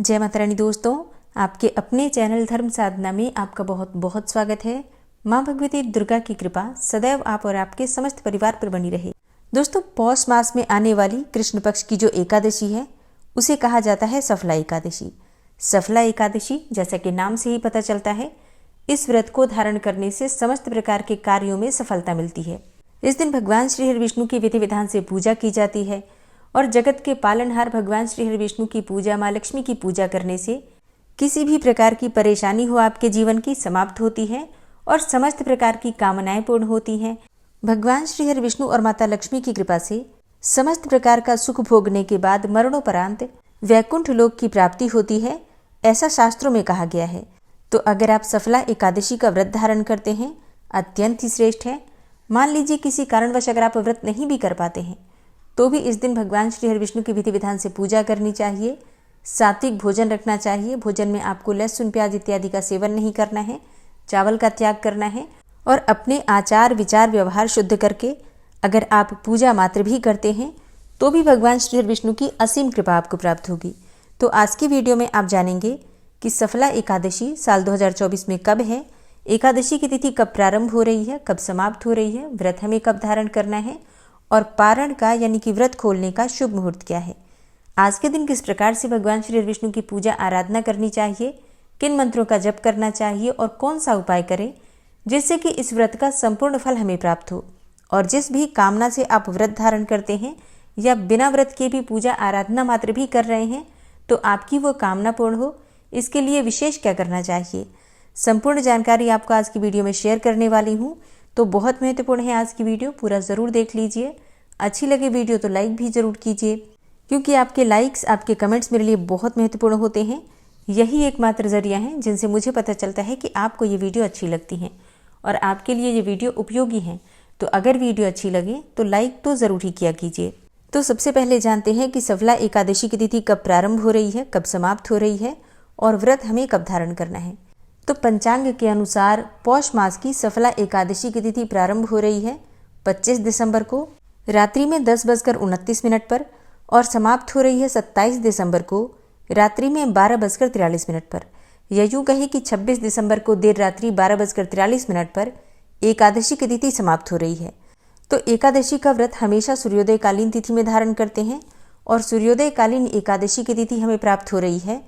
जय माता रानी दोस्तों, आपके अपने चैनल धर्म साधना में आपका बहुत बहुत स्वागत है। माँ भगवती दुर्गा की कृपा सदैव आप और आपके समस्त परिवार पर बनी रहे। दोस्तों, पौष मास में आने वाली कृष्ण पक्ष की जो एकादशी है उसे कहा जाता है सफला एकादशी। सफला एकादशी, जैसा कि नाम से ही पता चलता है, इस व्रत को धारण करने से समस्त प्रकार के कार्यों में सफलता मिलती है। इस दिन भगवान श्री हरि विष्णु की विधि विधान से पूजा की जाती है और जगत के पालनहार भगवान श्री हरि विष्णु की पूजा, माँ लक्ष्मी की पूजा करने से किसी भी प्रकार की परेशानी हो आपके जीवन की समाप्त होती है और समस्त प्रकार की कामनाएं पूर्ण होती हैं। भगवान श्री हरि विष्णु और माता लक्ष्मी की कृपा से समस्त प्रकार का सुख भोगने के बाद मरणोपरांत वैकुंठ लोक की प्राप्ति होती है, ऐसा शास्त्रों में कहा गया है। तो अगर आप सफला एकादशी का व्रत धारण करते हैं, अत्यंत ही श्रेष्ठ है। मान लीजिए किसी कारणवश अगर आप व्रत नहीं भी कर पाते हैं तो भी इस दिन भगवान श्री हरि विष्णु की विधि विधान से पूजा करनी चाहिए। सात्विक भोजन रखना चाहिए। भोजन में आपको लहसुन, प्याज इत्यादि का सेवन नहीं करना है, चावल का त्याग करना है और अपने आचार विचार व्यवहार शुद्ध करके अगर आप पूजा मात्र भी करते हैं तो भी भगवान श्री हरि विष्णु की असीम कृपा आपको प्राप्त होगी। तो आज की वीडियो में आप जानेंगे कि सफला एकादशी साल 2024 में कब है, एकादशी की तिथि कब प्रारंभ हो रही है, कब समाप्त हो रही है, व्रत हमें कब धारण करना है और पारण का यानी कि व्रत खोलने का शुभ मुहूर्त क्या है। आज के दिन किस प्रकार से भगवान श्री हरि विष्णु की पूजा आराधना करनी चाहिए, किन मंत्रों का जप करना चाहिए और कौन सा उपाय करें जिससे कि इस व्रत का संपूर्ण फल हमें प्राप्त हो। और जिस भी कामना से आप व्रत धारण करते हैं या बिना व्रत के भी पूजा आराधना मात्र भी कर रहे हैं तो आपकी वो कामना पूर्ण हो, इसके लिए विशेष क्या करना चाहिए, संपूर्ण जानकारी आपको आज की वीडियो में शेयर करने वाली हूँ। तो बहुत महत्वपूर्ण है आज की वीडियो, पूरा ज़रूर देख लीजिए। अच्छी लगे वीडियो तो लाइक भी ज़रूर कीजिए, क्योंकि आपके लाइक्स, आपके कमेंट्स मेरे लिए बहुत महत्वपूर्ण होते हैं। यही एकमात्र जरिया है जिनसे मुझे पता चलता है कि आपको ये वीडियो अच्छी लगती हैं और आपके लिए ये वीडियो उपयोगी है। तो अगर वीडियो अच्छी लगे तो लाइक तो ज़रूर ही किया कीजिए। तो सबसे पहले जानते हैं कि सफला एकादशी की तिथि कब प्रारंभ हो रही है, कब समाप्त हो रही है और व्रत हमें कब धारण करना है। तो पंचांग के अनुसार पौष मास की सफला एकादशी की तिथि प्रारंभ हो रही है 25 दिसंबर को रात्रि में 10:29 पर और समाप्त हो रही है 27 दिसंबर को रात्रि में 12:43 पर। या यूँ कहे कि 26 दिसंबर को देर रात्रि 12:43 पर एकादशी की तिथि समाप्त हो रही है। तो एकादशी का व्रत हमेशा सूर्योदय कालीन तिथि में धारण करते हैं और सूर्योदय कालीन एकादशी की तिथि हमें प्राप्त हो रही है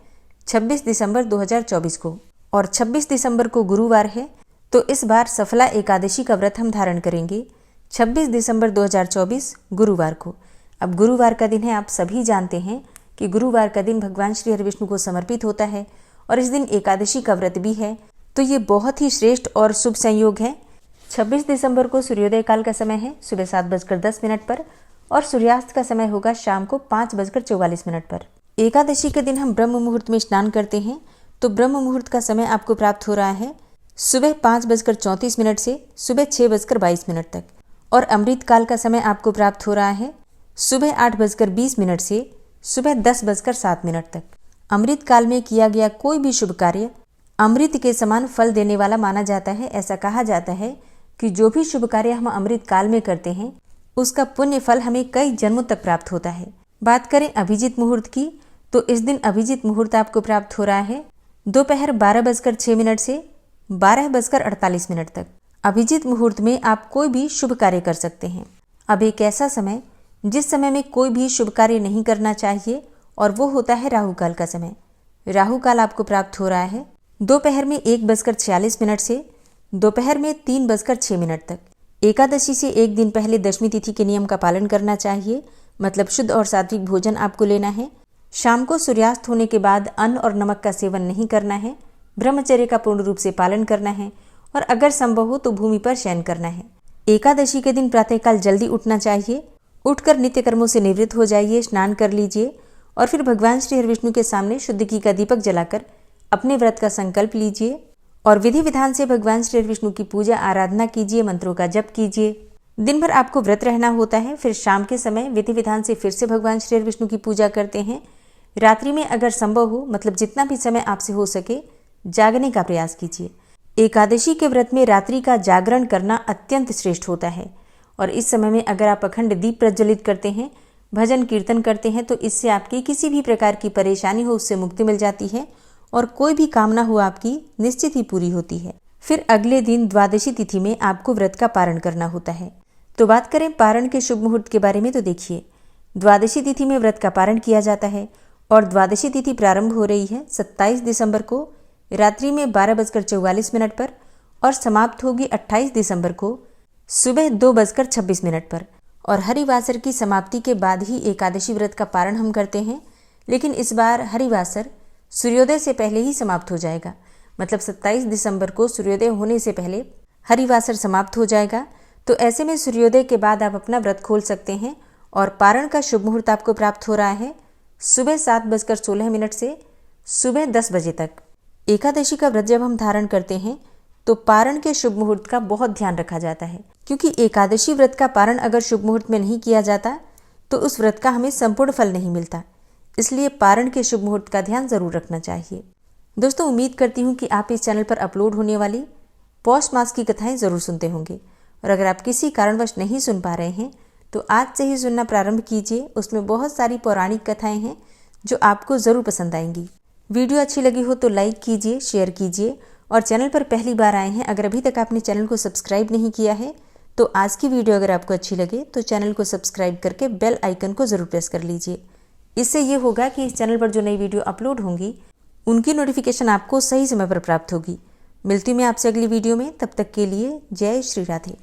26 दिसंबर 2024 को और 26 दिसंबर को गुरुवार है। तो इस बार सफला एकादशी का व्रत हम धारण करेंगे 26 दिसंबर 2024 गुरुवार को। अब गुरुवार का दिन है, आप सभी जानते हैं कि गुरुवार का दिन भगवान श्री हरि विष्णु को समर्पित होता है और इस दिन एकादशी का व्रत भी है। तो ये बहुत ही श्रेष्ठ और शुभ संयोग है। 26 दिसंबर को सूर्योदय काल का समय है सुबह 7:10 पर और सूर्यास्त का समय होगा शाम को 5:44 पर। एकादशी के दिन हम ब्रह्म मुहूर्त में स्नान करते हैं। तो ब्रह्म मुहूर्त का समय आपको प्राप्त हो रहा है सुबह 5:34 से सुबह 6:22 तक और अमृत काल का समय आपको प्राप्त हो रहा है सुबह 8:20 से सुबह 10:07 तक। अमृत काल में किया गया कोई भी शुभ कार्य अमृत के समान फल देने वाला माना जाता है। ऐसा कहा जाता है कि जो भी शुभ कार्य हम अमृत काल में करते हैं उसका पुण्य फल हमें कई जन्मों तक प्राप्त होता है। बात करें अभिजीत मुहूर्त की, तो इस दिन अभिजीत मुहूर्त आपको प्राप्त हो रहा है दोपहर 12:06 से 12:48 तक। अभिजीत मुहूर्त में आप कोई भी शुभ कार्य कर सकते हैं। अब एक ऐसा समय जिस समय में कोई भी शुभ कार्य नहीं करना चाहिए और वो होता है राहु काल का समय। राहु काल आपको प्राप्त हो रहा है दोपहर में 1:46 से दोपहर में 3:06 तक। एकादशी से एक दिन पहले दशमी तिथि के नियम का पालन करना चाहिए, मतलब शुद्ध और सात्विक भोजन आपको लेना है। शाम को सूर्यास्त होने के बाद अन्न और नमक का सेवन नहीं करना है, ब्रह्मचर्य का पूर्ण रूप से पालन करना है और अगर संभव हो तो भूमि पर शयन करना है। एकादशी के दिन प्रातःकाल जल्दी उठना चाहिए। उठकर नित्य कर्मों से निवृत्त हो जाइए, स्नान कर लीजिए और फिर भगवान श्री हरि विष्णु के सामने शुद्ध घी का दीपक जलाकर अपने व्रत का संकल्प लीजिए और विधि विधान से भगवान श्री हरि विष्णु की पूजा आराधना कीजिए, मंत्रों का जप कीजिए। दिन भर आपको व्रत रहना होता है, फिर शाम के समय विधि विधान से फिर से भगवान श्री हरि विष्णु की पूजा करते हैं। रात्रि में अगर संभव हो, मतलब जितना भी समय आपसे हो सके, जागने का प्रयास कीजिए। एकादशी के व्रत में रात्रि का जागरण करना अत्यंत श्रेष्ठ होता है और इस समय में अगर आप अखंड दीप प्रज्वलित करते हैं भजन कीर्तन करते हैं तो इससे आपकी किसी भी प्रकार की परेशानी हो उससे मुक्ति मिल जाती है और कोई भी कामना हो आपकी निश्चित ही पूरी होती है। फिर अगले दिन द्वादशी तिथि में आपको व्रत का पारण करना होता है। तो बात करें पारण के शुभ मुहूर्त के बारे में, तो देखिए द्वादशी तिथि में व्रत का पारण किया जाता है और द्वादशी तिथि प्रारंभ हो रही है 27 दिसंबर को रात्रि में 12:44 पर और समाप्त होगी 28 दिसंबर को सुबह 2:26 पर। और हरिवासर की समाप्ति के बाद ही एकादशी व्रत का पारण हम करते हैं, लेकिन इस बार हरिवासर सूर्योदय से पहले ही समाप्त हो जाएगा। मतलब 27 दिसंबर को सूर्योदय होने से पहले हरिवासर समाप्त हो जाएगा। तो ऐसे में सूर्योदय के बाद आप अपना व्रत खोल सकते हैं और पारण का शुभ मुहूर्त आपको प्राप्त हो रहा है सुबह 7:16 से सुबह 10 बजे तक। एकादशी का व्रत जब हम धारण करते हैं तो पारण के शुभ मुहूर्त का बहुत ध्यान रखा जाता है, क्योंकि एकादशी व्रत का पारण अगर शुभ मुहूर्त में नहीं किया जाता तो उस व्रत का हमें संपूर्ण फल नहीं मिलता। इसलिए पारण के शुभ मुहूर्त का ध्यान जरूर रखना चाहिए। दोस्तों, उम्मीद करती हूँ कि आप इस चैनल पर अपलोड होने वाली पौष मास की कथाएं जरूर सुनते होंगे, और अगर आप किसी कारणवश नहीं सुन पा रहे हैं तो आज से ही सुनना प्रारंभ कीजिए। उसमें बहुत सारी पौराणिक कथाएं हैं जो आपको जरूर पसंद आएंगी। वीडियो अच्छी लगी हो तो लाइक कीजिए, शेयर कीजिए, और चैनल पर पहली बार आए हैं, अगर अभी तक आपने चैनल को सब्सक्राइब नहीं किया है तो आज की वीडियो अगर आपको अच्छी लगे तो चैनल को सब्सक्राइब करके बेल आइकन को जरूर प्रेस कर लीजिए। इससे ये होगा कि इस चैनल पर जो नई वीडियो अपलोड होंगी उनकी नोटिफिकेशन आपको सही समय पर प्राप्त होगी। मिलती हूँ मैं आपसे अगली वीडियो में, तब तक के लिए जय श्री राधे।